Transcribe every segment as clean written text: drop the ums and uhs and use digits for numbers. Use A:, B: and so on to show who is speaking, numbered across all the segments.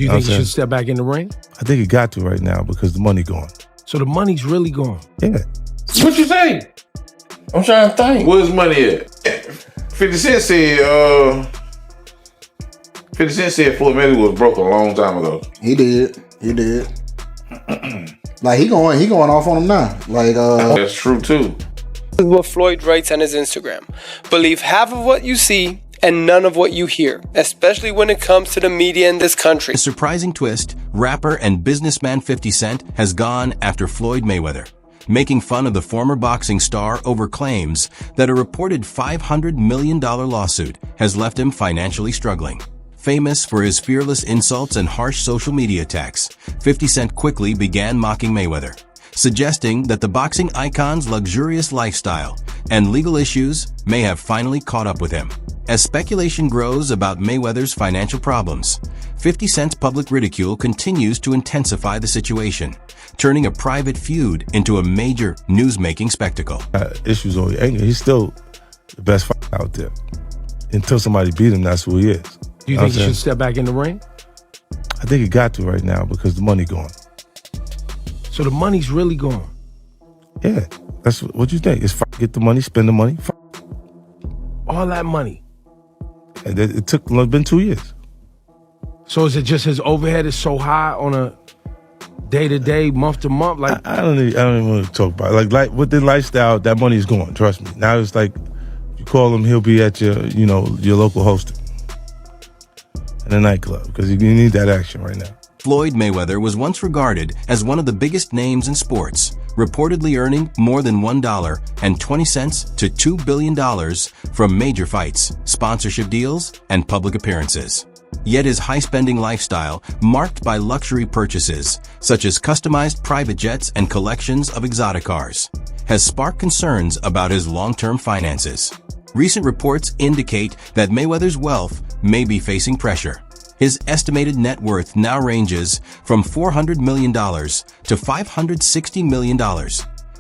A: Do you think he should step back in the ring?
B: I think he got to right now because the money gone.
A: So the money's really gone?
B: Yeah.
C: What you think? I'm trying to think.
D: Where's money at? 50 Cent said, 50 Cent said Floyd Mayweather was broke a long time ago.
E: He did. Like he going off on him now. Like
D: that's true too.
F: This is what Floyd writes on his Instagram. Believe half of what you see and none of what you hear, especially when it comes to the media in this country.
G: A surprising twist, rapper and businessman 50 Cent has gone after Floyd Mayweather, making fun of the former boxing star over claims that a reported $500 million lawsuit has left him financially struggling. Famous for his fearless insults and harsh social media attacks, 50 Cent quickly began mocking Mayweather, suggesting that the boxing icon's luxurious lifestyle and legal issues may have finally caught up with him. As speculation grows about Mayweather's financial problems, 50 Cent's public ridicule continues to intensify the situation, turning a private feud into a major news-making spectacle.
B: Issues over anger. He's still the best fighter out there. Until somebody beat him, that's who he is.
A: Do you think he should step back in the ring?
B: I think he got to right now because the money gone.
A: So the money's really gone?
B: Yeah. That's what you think. It's get the money, spend the money.
A: All that money?
B: And it's been 2 years.
A: So is it just his overhead is so high on a day-to-day, month-to-month? Like
B: I don't even want to talk about it. Like with the lifestyle, that money is gone, trust me. Now it's like, if you call him, he'll be at your local hosting in a nightclub because you need that action right now.
G: Floyd Mayweather was once regarded as one of the biggest names in sports, reportedly earning more than $1.20 to $2 billion from major fights, sponsorship deals, and public appearances. Yet his high-spending lifestyle, marked by luxury purchases, such as customized private jets and collections of exotic cars, has sparked concerns about his long-term finances. Recent reports indicate that Mayweather's wealth may be facing pressure. His estimated net worth now ranges from $400 million to $560 million,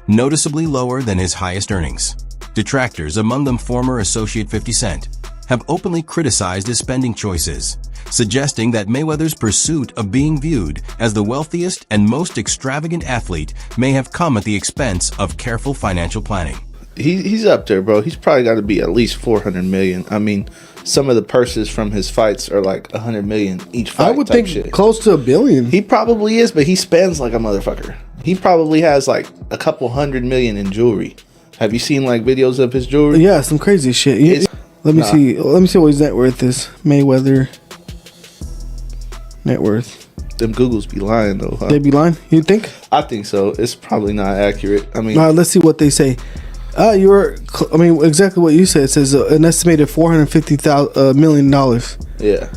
G: noticeably lower than his highest earnings. Detractors, among them former associate 50 Cent, have openly criticized his spending choices, suggesting that Mayweather's pursuit of being viewed as the wealthiest and most extravagant athlete may have come at the expense of careful financial planning.
C: He's up there, bro. He's probably got to be at least 400 million. I mean, some of the purses from his fights are like 100 million each fight.
E: I would think
C: shit.
E: Close to $1 billion.
C: He probably is, but he spends like a motherfucker. He probably has like a couple $100 million in jewelry. Have you seen like videos of his jewelry?
E: Yeah, some crazy shit. Let me see. Let me see what his net worth is. Mayweather net worth.
C: Them Googles be lying though. Huh?
E: They be lying? You think?
C: I think so. It's probably not accurate. I mean,
E: let's see what they say. Exactly what you said. It says an estimated $450 million.
C: Yeah.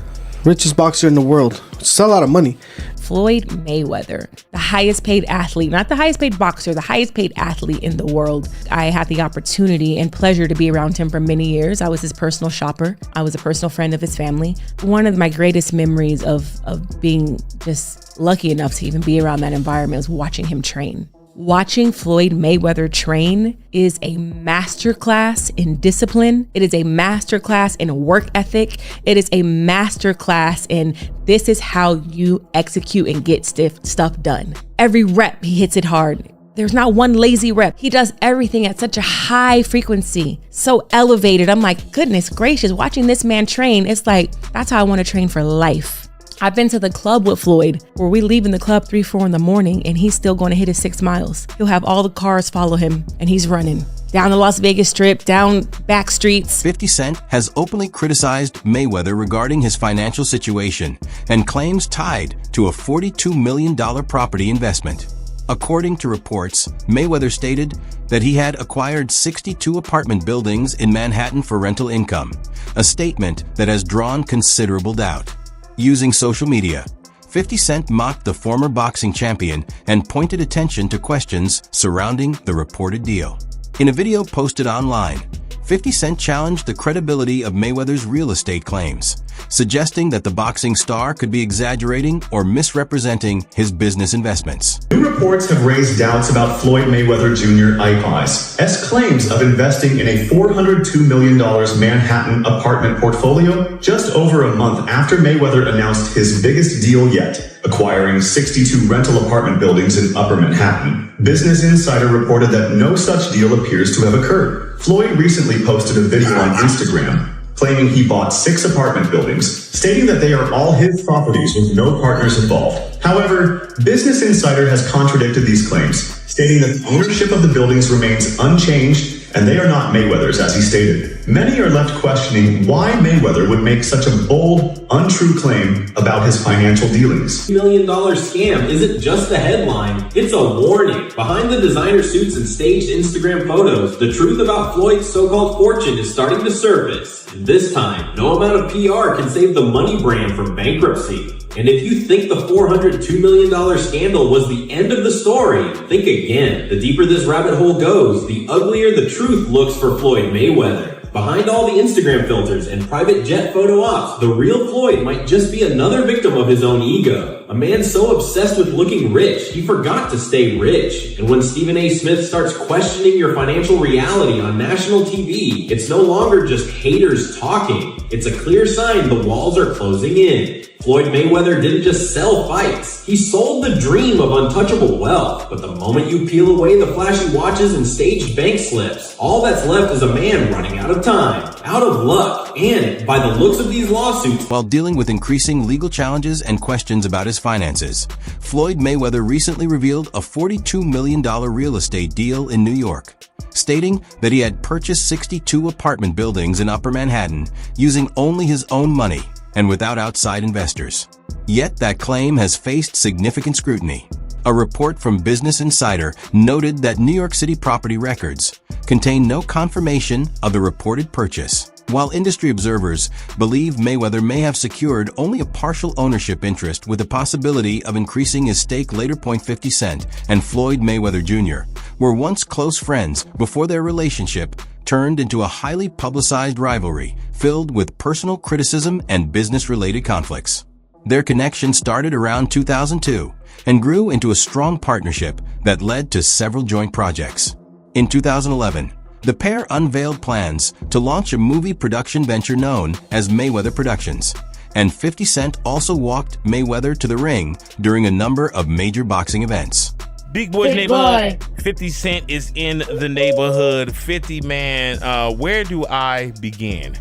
E: Richest boxer in the world. It's a lot of money.
H: Floyd Mayweather, the highest paid athlete, not the highest paid boxer, the highest paid athlete in the world. I had the opportunity and pleasure to be around him for many years. I was his personal shopper. I was a personal friend of his family. One of my greatest memories of being just lucky enough to even be around that environment was watching him train. Watching Floyd Mayweather train is a masterclass in discipline. It is a masterclass in work ethic. It is a masterclass in this is how you execute and get stuff done. Every rep, he hits it hard. There's not one lazy rep. He does everything at such a high frequency, so elevated. I'm like, goodness gracious, watching this man train, it's like, that's how I want to train for life. I've been to the club with Floyd where we leave in the club 3-4 in the morning and he's still going to hit his 6 miles. He'll have all the cars follow him and he's running down the Las Vegas Strip, down back streets.
G: 50 Cent has openly criticized Mayweather regarding his financial situation and claims tied to a $42 million property investment. According to reports, Mayweather stated that he had acquired 62 apartment buildings in Manhattan for rental income, a statement that has drawn considerable doubt. Using social media, 50 Cent mocked the former boxing champion and pointed attention to questions surrounding the reported deal. In a video posted online, 50 Cent challenged the credibility of Mayweather's real estate claims, suggesting that the boxing star could be exaggerating or misrepresenting his business investments.
I: New reports have raised doubts about Floyd Mayweather Jr. IPI's claims of investing in a $402 million Manhattan apartment portfolio just over a month after Mayweather announced his biggest deal yet, acquiring 62 rental apartment buildings in Upper Manhattan. Business Insider reported that no such deal appears to have occurred. Floyd recently posted a video on Instagram claiming he bought 6 apartment buildings, stating that they are all his properties with no partners involved. However, Business Insider has contradicted these claims, stating that the ownership of the buildings remains unchanged and they are not Mayweather's, as he stated. Many are left questioning why Mayweather would make such a bold, untrue claim about his financial dealings.
J: $1 million scam isn't just a headline, it's a warning. Behind the designer suits and staged Instagram photos, the truth about Floyd's so-called fortune is starting to surface. And this time, no amount of PR can save the money brand from bankruptcy. And if you think the $402 million scandal was the end of the story, think again. The deeper this rabbit hole goes, the uglier the truth looks for Floyd Mayweather. Behind all the Instagram filters and private jet photo ops, the real Floyd might just be another victim of his own ego. A man so obsessed with looking rich, he forgot to stay rich. And when Stephen A. Smith starts questioning your financial reality on national TV, it's no longer just haters talking. It's a clear sign the walls are closing in. Floyd Mayweather didn't just sell fights, he sold the dream of untouchable wealth. But the moment you peel away the flashy watches and staged bank slips, all that's left is a man running out of time, out of luck, and by the looks of these lawsuits.
G: While dealing with increasing legal challenges and questions about his finances, Floyd Mayweather recently revealed a $42 million real estate deal in New York, stating that he had purchased 62 apartment buildings in Upper Manhattan using only his own money and without outside investors. Yet that claim has faced significant scrutiny. A report from Business Insider noted that New York City property records contain no confirmation of the reported purchase, while industry observers believe Mayweather may have secured only a partial ownership interest with the possibility of increasing his stake later. 50 Cent and Floyd Mayweather Jr. were once close friends before their relationship turned into a highly publicized rivalry filled with personal criticism and business-related conflicts. Their connection started around 2002 and grew into a strong partnership that led to several joint projects. In 2011, the pair unveiled plans to launch a movie production venture known as Mayweather Productions, and 50 Cent also walked Mayweather to the ring during a number of major boxing events.
A: Big Boy's neighborhood. 50 Cent is in the neighborhood. 50, man, where do I begin?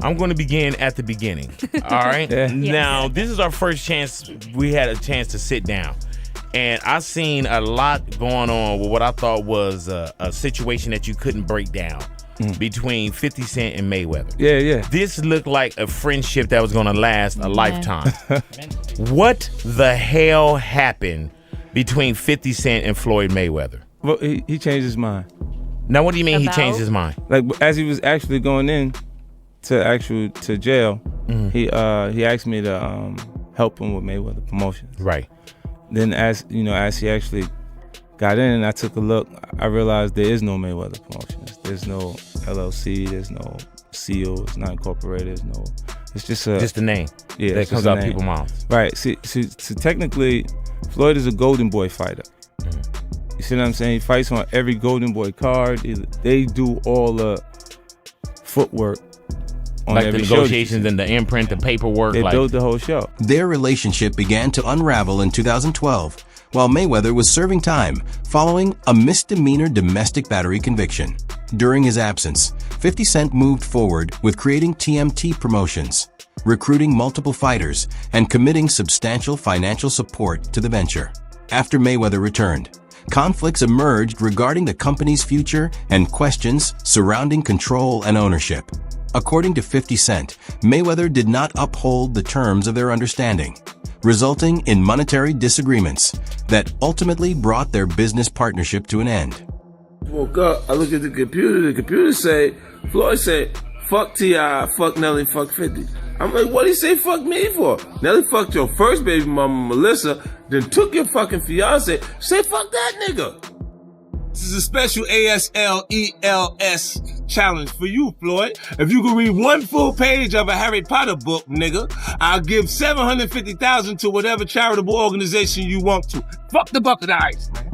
A: I'm going to begin at the beginning. All right?
H: Yes.
A: Now, this is our first chance. We had a chance to sit down. And I seen a lot going on with what I thought was a situation that you couldn't break down between 50 Cent and Mayweather.
B: Yeah.
A: This looked like a friendship that was going to last a lifetime. What the hell happened between 50 Cent and Floyd Mayweather?
B: Well, he changed his mind.
A: Now, what do you mean he changed his mind?
B: Like, as he was actually going in to jail, he asked me to help him with Mayweather Promotions.
A: Right.
B: Then as he actually got in and I took a look, I realized there is no Mayweather Promotions. There's no LLC, there's no seal, it's not incorporated, it's just
A: a name.
B: Yeah,
A: that comes out people's mouths.
B: Right. See, technically, Floyd is a Golden Boy fighter. You see what I'm saying? He fights on every Golden Boy card. They do all the footwork on
A: like
B: every
A: the negotiations and the imprint, the paperwork.
B: They built the whole show.
G: Their relationship began to unravel in 2012 while Mayweather was serving time following a misdemeanor domestic battery conviction. During his absence, 50 Cent moved forward with creating TMT Promotions, recruiting multiple fighters, and committing substantial financial support to the venture. After Mayweather returned, conflicts emerged regarding the company's future and questions surrounding control and ownership. According to 50 Cent, Mayweather did not uphold the terms of their understanding, resulting in monetary disagreements that ultimately brought their business partnership to an end.
K: Woke up, I look at the computer say, Floyd said, fuck T.I., fuck Nelly, fuck 50. I'm like, what did he say fuck me for? Nelly fucked your first baby mama, Melissa, then took your fucking fiance. Say fuck that nigga.
L: This is a special ASLELS
K: Challenge for you, Floyd. If you can read one full page of a Harry Potter book, nigga, I'll give $750,000 to whatever charitable organization you want to. Fuck the bucket of ice, man.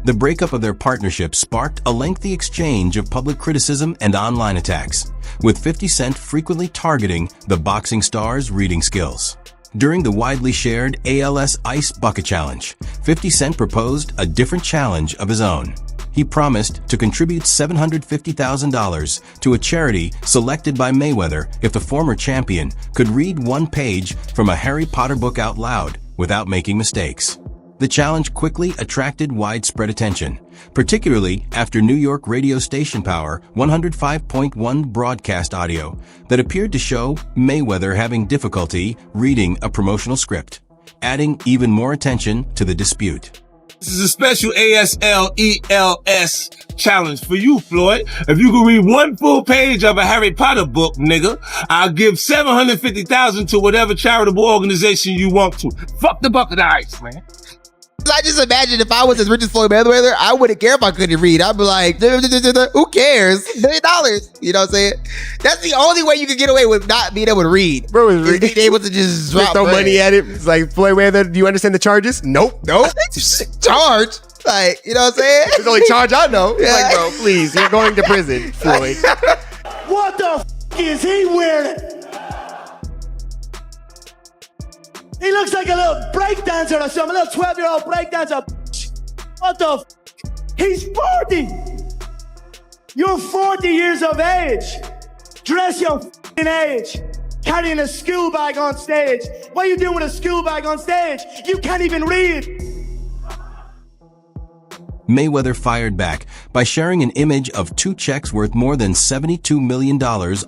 G: The breakup of their partnership sparked a lengthy exchange of public criticism and online attacks, with 50 Cent frequently targeting the boxing star's reading skills. During the widely shared ALS Ice Bucket Challenge, 50 Cent proposed a different challenge of his own. He promised to contribute $750,000 to a charity selected by Mayweather if the former champion could read one page from a Harry Potter book out loud without making mistakes. The challenge quickly attracted widespread attention, particularly after New York radio station Power 105.1 broadcast audio that appeared to show Mayweather having difficulty reading a promotional script, adding even more attention to the dispute.
K: This is a special ASLELS challenge for you, Floyd. If you can read one full page of a Harry Potter book, nigga, I'll give $750,000 to whatever charitable organization you want to. Fuck the bucket of ice, man.
L: I just imagine if I was as rich as Floyd Mayweather, I wouldn't care if I couldn't read. I'd be like, who cares? $1 million. You know what I'm saying? That's the only way you can get away with not being able to read.
M: Bro, is
L: being able to just
M: throw money at it. It's like, Floyd Mayweather, do you understand the charges? Nope.
L: Charge? Like, you know what I'm saying?
M: It's the only charge I know.
L: Yeah.
M: Like, bro, please, you're going to prison, Floyd.
N: What the is he wearing? He looks like a little breakdancer or something, a little 12-year-old breakdancer. What the He's 40. You're 40 years of age. Dress your age. Carrying a school bag on stage. What are you doing with a school bag on stage? You can't even read.
G: Mayweather fired back by sharing an image of two checks worth more than $72 million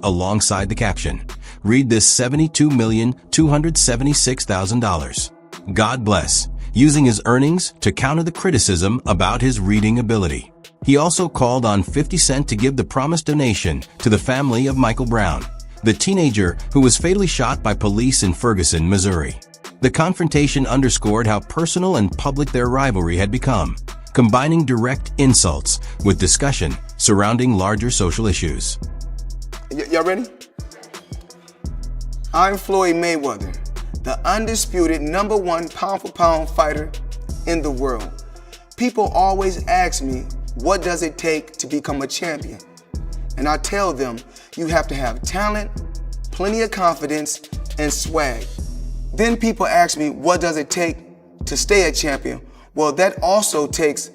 G: alongside the caption. Read this $72,276,000. God bless, using his earnings to counter the criticism about his reading ability. He also called on 50 Cent to give the promised donation to the family of Michael Brown, the teenager who was fatally shot by police in Ferguson, Missouri. The confrontation underscored how personal and public their rivalry had become, combining direct insults with discussion surrounding larger social issues.
O: Y'all ready? I'm Floyd Mayweather, the undisputed #1 pound-for-pound fighter in the world. People always ask me, what does it take to become a champion? And I tell them, you have to have talent, plenty of confidence, and swag. Then people ask me, what does it take to stay a champion? Well, that also takes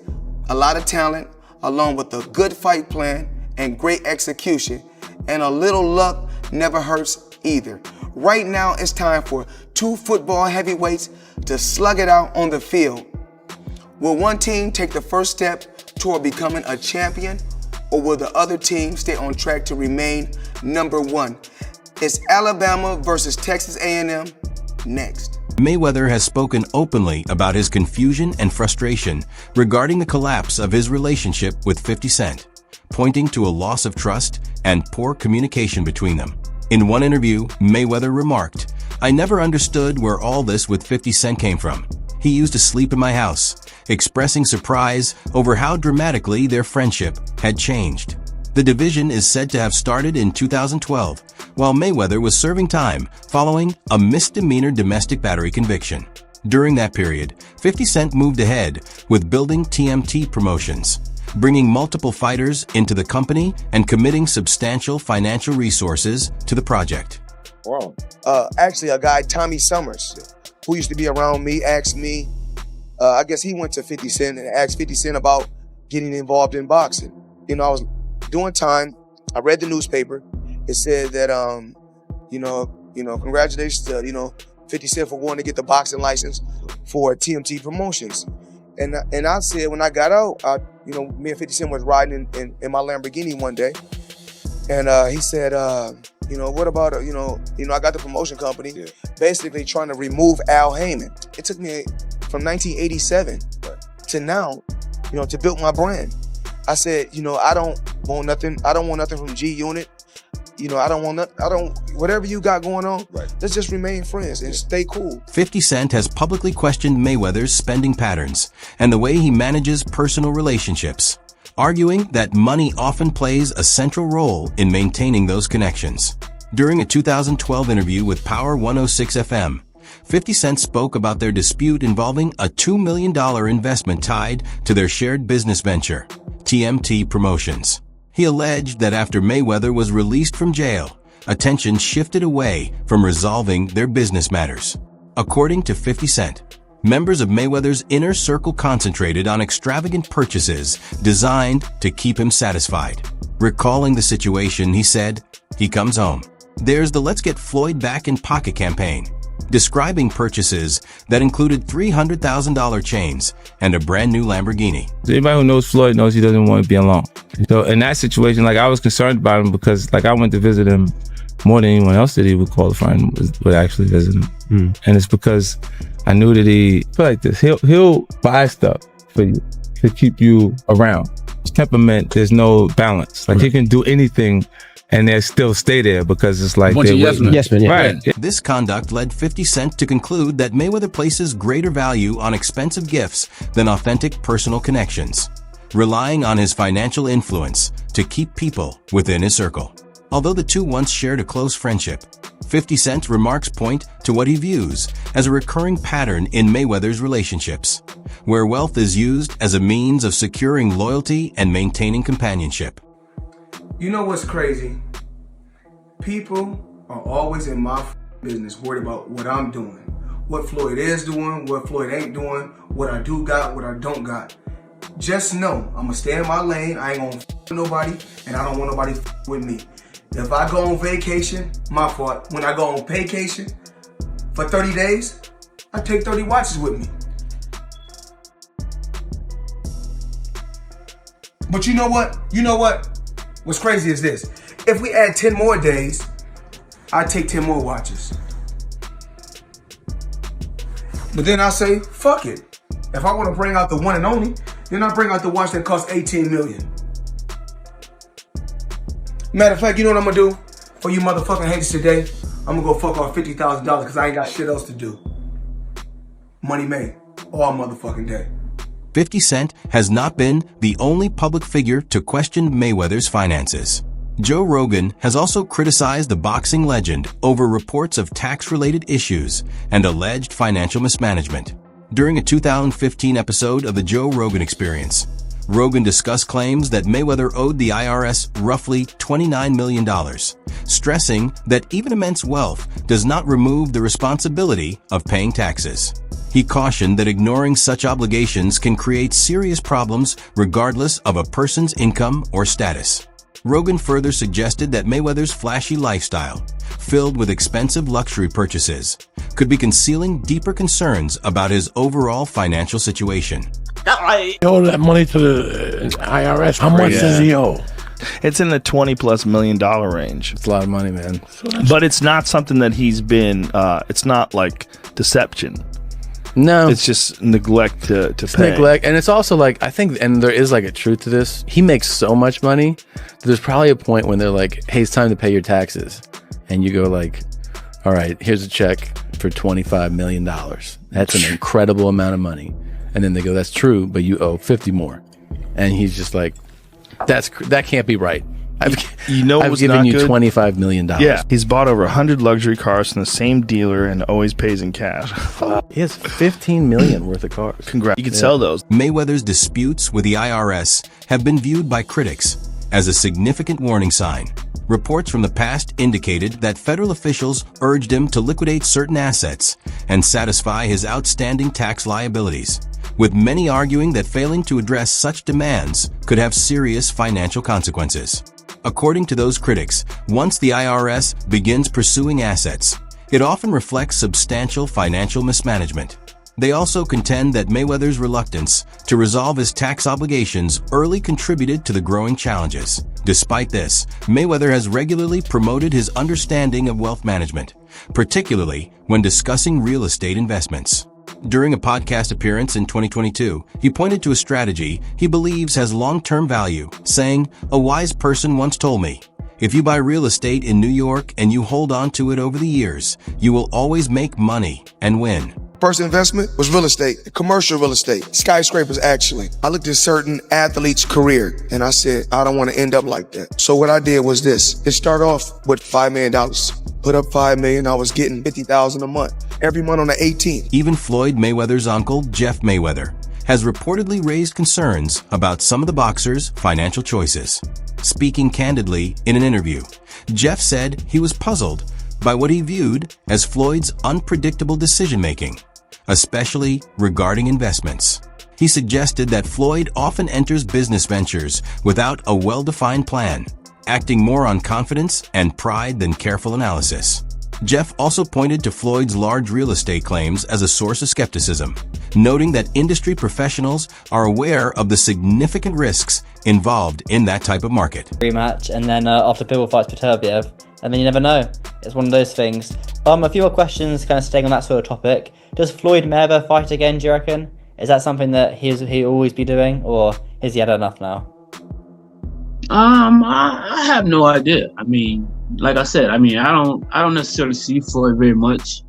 O: a lot of talent, along with a good fight plan and great execution, and a little luck never hurts either. Right now, it's time for 2 football heavyweights to slug it out on the field. Will one team take the first step toward becoming a champion, or will the other team stay on track to remain #1? It's Alabama versus Texas A&M next.
G: Mayweather has spoken openly about his confusion and frustration regarding the collapse of his relationship with 50 Cent, pointing to a loss of trust and poor communication between them. In one interview, Mayweather remarked, "I never understood where all this with 50 Cent came from. He used to sleep in my house," expressing surprise over how dramatically their friendship had changed. The division is said to have started in 2012, while Mayweather was serving time following a misdemeanor domestic battery conviction. During that period, 50 Cent moved ahead with building TMT Promotions, bringing multiple fighters into the company and committing substantial financial resources to the project.
P: Wow. Actually, a guy, Tommy Summers, who used to be around me, asked me, I guess he went to 50 Cent and asked 50 Cent about getting involved in boxing. You know, I was doing time. I read the newspaper. It said that, congratulations to, 50 Cent for wanting to get the boxing license for TMT Promotions. And I said, when I got out, me and 50 Cent was riding in my Lamborghini one day. And he said, what about, I got the promotion company, basically trying to remove Al Heyman. It took me from 1987 to now, to build my brand. I said, I don't want nothing from G Unit. Whatever you got going on, let's just remain friends and stay cool.
G: 50 Cent has publicly questioned Mayweather's spending patterns and the way he manages personal relationships, arguing that money often plays a central role in maintaining those connections. During a 2012 interview with Power 106 FM, 50 Cent spoke about their dispute involving a $2 million investment tied to their shared business venture, TMT Promotions. He alleged that after Mayweather was released from jail, attention shifted away from resolving their business matters. According to 50 Cent, members of Mayweather's inner circle concentrated on extravagant purchases designed to keep him satisfied. Recalling the situation, he said, "He comes home. There's the Let's Get Floyd Back in Pocket campaign," describing purchases that included $300,000 chains and a brand new Lamborghini.
B: Anybody who knows Floyd knows he doesn't want to be alone. So in that situation, like, I was concerned about him because, like, I went to visit him more than anyone else that he would qualify and would actually visit him. And it's because I knew that I feel like this. He'll buy stuff for you to keep you around. His temperament, there's no balance. Like, he can do anything and they still stay there because it's like they're
G: Yes, man.
B: Right.
G: This conduct led 50 Cent to conclude that Mayweather places greater value on expensive gifts than authentic personal connections, relying on his financial influence to keep people within his circle. Although the two once shared a close friendship, 50 Cent's remarks point to what he views as a recurring pattern in Mayweather's relationships, where wealth is used as a means of securing loyalty and maintaining companionship.
P: You know what's crazy? People are always in my business, worried about what I'm doing, what Floyd is doing, what Floyd ain't doing, what I do got, what I don't got. Just know, I'm gonna stay in my lane. I ain't gonna with nobody, and I don't want nobody with me. If I go on vacation, my fault. When I go on vacation for 30 days, I take 30 watches with me. But you know what? What's crazy is this. If we add 10 more days, I take 10 more watches. But then I say, fuck it. If I want to bring out the one and only, then I bring out the watch that costs 18 million. Matter of fact, you know what I'm gonna do? For you motherfucking haters today, I'm gonna go fuck off $50,000 because I ain't got shit else to do. Money made all motherfucking day.
G: 50 Cent has not been the only public figure to question Mayweather's finances. Joe Rogan has also criticized the boxing legend over reports of tax-related issues and alleged financial mismanagement. During a 2015 episode of The Joe Rogan Experience, Rogan discussed claims that Mayweather owed the IRS roughly $29 million, stressing that even immense wealth does not remove the responsibility of paying taxes. He cautioned that ignoring such obligations can create serious problems regardless of a person's income or status. Rogan further suggested that Mayweather's flashy lifestyle, filled with expensive luxury purchases, could be concealing deeper concerns about his overall financial situation.
Q: He owed that money to the IRS. How much does he owe?
R: It's in the $20+ million range.
S: It's a lot of money, man.
R: But it's not something that he's been, it's not like deception.
S: No.
R: It's just neglect to pay.
S: Neglect. And it's also like, I think, and there is like a truth to this. He makes so much money. There's probably a point when they're like, hey, it's time to pay your taxes. And you go like, all right, here's a check for $25 million. That's an incredible amount of money. And then they go, that's true, but you owe 50 more. And he's just like, that can't be right. I've given you $25 million.
R: Yeah, he's bought over 100 luxury cars from the same dealer and always pays in cash.
S: He has $15 million worth of cars.
R: Congrats. You can sell those.
G: Mayweather's disputes with the IRS have been viewed by critics as a significant warning sign. Reports from the past indicated that federal officials urged him to liquidate certain assets and satisfy his outstanding tax liabilities, with many arguing that failing to address such demands could have serious financial consequences. According to those critics, once the IRS begins pursuing assets, it often reflects substantial financial mismanagement. They also contend that Mayweather's reluctance to resolve his tax obligations early contributed to the growing challenges. Despite this, Mayweather has regularly promoted his understanding of wealth management, particularly when discussing real estate investments. During a podcast appearance in 2022, he pointed to a strategy he believes has long-term value, saying, "A wise person once told me, if you buy real estate in New York and you hold on to it over the years, you will always make money and win."
P: First investment was real estate, commercial real estate, skyscrapers actually. I looked at certain athletes' career and I said, I don't want to end up like that. So what I did was this. It started off with $5 million. Put up $5 million, I was getting $50,000 a month. Every month on the 18th.
G: Even Floyd Mayweather's uncle, Jeff Mayweather, has reportedly raised concerns about some of the boxer's financial choices. Speaking candidly in an interview, Jeff said he was puzzled by what he viewed as Floyd's unpredictable decision-making, especially regarding investments. He suggested that Floyd often enters business ventures without a well-defined plan, acting more on confidence and pride than careful analysis. Jeff also pointed to Floyd's large real estate claims as a source of skepticism, noting that industry professionals are aware of the significant risks involved in that type of market.
T: Rematch, and then after Bivol fights Peterbiev, and then you never know. It's one of those things. A few more questions kind of staying on that sort of topic. Does Floyd Mayweather fight again, do you reckon? Is that something that he'll always be doing, or has he had enough now?
U: I have no idea. I mean, like I said, I don't necessarily see Floyd very much,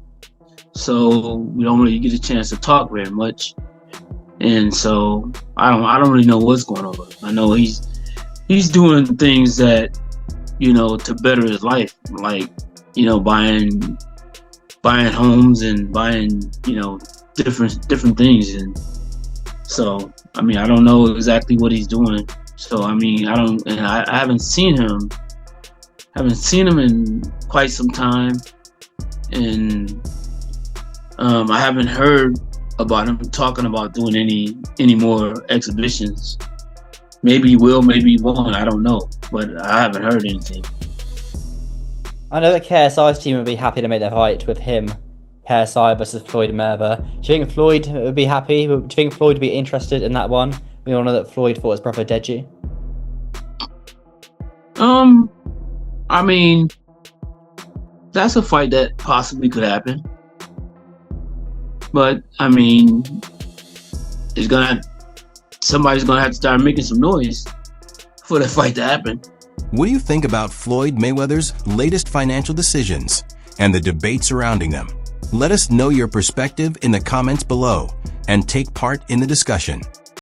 U: so we don't really get a chance to talk very much, and so I don't really know what's going on. I know he's doing things that, to better his life, like, buying homes and buying, different things, and so I don't know exactly what he's doing. So I haven't seen him in quite some time, and I haven't heard about him talking about doing any more exhibitions. Maybe he will, maybe he won't, I don't know, but I haven't heard anything.
T: I know that KSI's team would be happy to make their fight with him, KSI versus Floyd Mayweather. Do you think Floyd would be happy? Do you think Floyd would be interested in that one? We all know that Floyd fought his brother Deji.
U: That's a fight that possibly could happen. But somebody's gonna have to start making some noise for the fight to happen.
G: What do you think about Floyd Mayweather's latest financial decisions and the debate surrounding them? Let us know your perspective in the comments below and take part in the discussion.